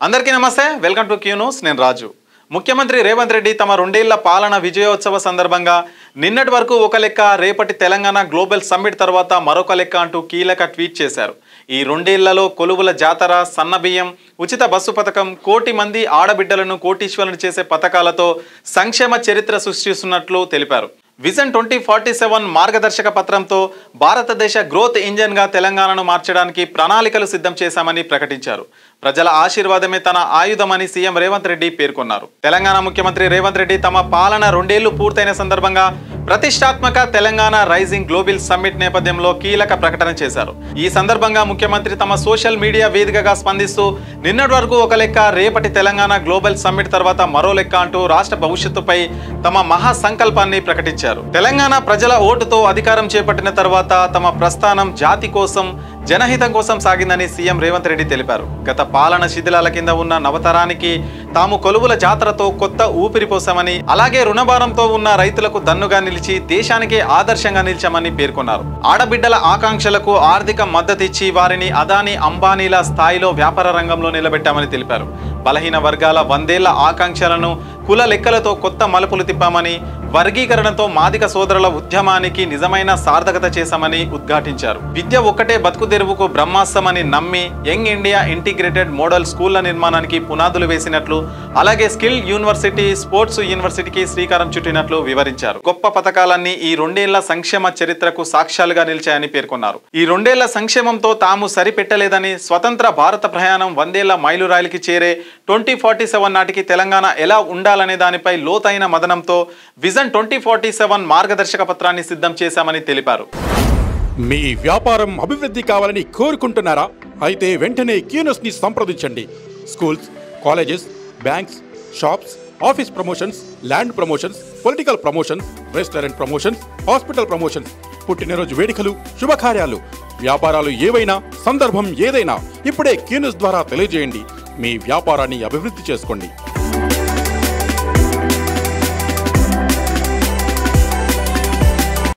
అందరికీ నమస్తే welcome to Q news నేను రాజు ముఖ్యమంత్రి రేవంత్ రెడ్డి తమ రెండేళ్ల పాలన విజయోత్సవ సందర్భంగా నిన్నటి వరకు ఒక లెక్క రేపటి తెలంగాణ గ్లోబల్ సమ్మిట్ తర్వాత మరొక లెక్క అంటూ కీలక ట్వీట్ చేశారు ఈ రెండేళ్లలో కొలువుల జాతర సన్నబియ్యం ఉచిత బస్సు పథకం కోటి మంది ఆడబిడ్డలను కోటీశ్వరులను చేసే పథకాలతో సంక్షేమ చరిత్ర సృష్టిస్తున్నట్లు తెలిపారు విజన్ 2047 మార్గదర్శక పత్రంతో భారతదేశ గ్రోత్ ఇంజన్ గా తెలంగాణను మార్చడానికి ప్రణాళికలు సిద్ధం చేశామని ప్రకటించారు ప్రజల ఆశీర్వాదమే తన ఆయుధమని సీఎం రేవంత్ రెడ్డి పేర్కొన్నారు తెలంగాణ ముఖ్యమంత్రి రేవంత్ రెడ్డి తమ పాలన రెండేళ్లు పూర్తయిన సందర్భంగా ప్రతిష్టాత్మక తెలంగాణ రైజింగ్ గ్లోబల్ సమ్మిట్ నేపథ్యంలో కీలక ప్రకటన చేశారు ఈ సందర్భంగా ముఖ్యమంత్రి తమ సోషల్ మీడియా వేదికగా స్పందిస్తూ నిన్నటి వరకు ఒక లెక్క రేపటి తెలంగాణ గ్లోబల్ సమ్మిట్ తర్వాత మరో లెక్క అంటూ రాష్ట్ర భవిష్యత్తుపై తమ మహా సంకల్పాన్ని ప్రకటించారు తెలంగాణ ప్రజల ఓటుతో అధికారం చేపట్టిన తర్వాత తమ ప్రస్థానం జాతి కోసం జనహితం కోసం సాగిందని సీఎం రేవంత్ రెడ్డి తెలిపారు గత పాలన శిథిలాల కింద ఉన్న నవతరానికి తాము కొలువుల జాతరతో కొత్త ఊపిరి పోసామని అలాగే రుణభారంతో ఉన్న రైతులకు దన్నుగా నిలిచి దేశానికే ఆదర్శంగా నిలిచామని పేర్కొన్నారు ఆడబిడ్డల ఆకాంక్షలకు ఆర్థిక మద్దతిచ్చి వారిని అదానీ అంబానీల స్థాయిలో వ్యాపార రంగంలో నిలబెట్టామని తెలిపారు బలహీన వర్గాల 100 ఏళ్ల ఆకాంక్షలను కుల లెక్కలతో కొత్త మలుపులు తిప్పామని వర్గీకరణతో మాదిక సోదరుల ఉద్యమానికి నిజమైన సార్థకత చేశామని ఉద్ఘాటించారు విద్య ఒక్కటే బతుకు తెరువుకు బ్రహ్మాస్త్రమని నమ్మి యంగ్ ఇండియా ఇంటిగ్రేటెడ్ మోడల్ స్కూళ్ల నిర్మాణానికి పునాదులు వేసినట్లు అలాగే స్కిల్ యూనివర్సిటీ స్పోర్ట్స్ యూనివర్సిటీకి శ్రీకారం చుట్టినట్లు వివరించారు గొప్ప పథకాలన్నీ ఈ రెండేళ్ల సంక్షేమ చరిత్రకు సాక్ష్యాలుగా నిలిచాయని పేర్కొన్నారు ఈ రెండేళ్ల సంక్షేమంతో తాము సరిపెట్టలేదని స్వతంత్ర భారత ప్రయాణం 100 ఏళ్ల మైలురాయికి చేరే 2047 నాటికి తెలంగాణ ఎలా ఉండాలనే దానిపై లోతైన మదనంతో విజన్ 2047 మార్గదర్శక పత్రాన్ని సిద్ధం చేశామని తెలిపారు మీ వ్యాపారం అభివృద్ధి కావాలని కోరుకుంటున్నారా అయితే వెంటనే క్యూ న్యూస్ ని సంప్రదించండి schools colleges banks shops office promotions land promotions political promotions restaurant promotions hospital promotions పుట్టినరోజు వేడుకలు శుభకార్యాలు వ్యాపారాలు ఏవైనా సందర్భం ఏదైనా ఇప్పుడే క్యూ న్యూస్ ద్వారా తెలియజేయండి మీ వ్యాపారాన్ని అభివృద్ధి చేసుకోండి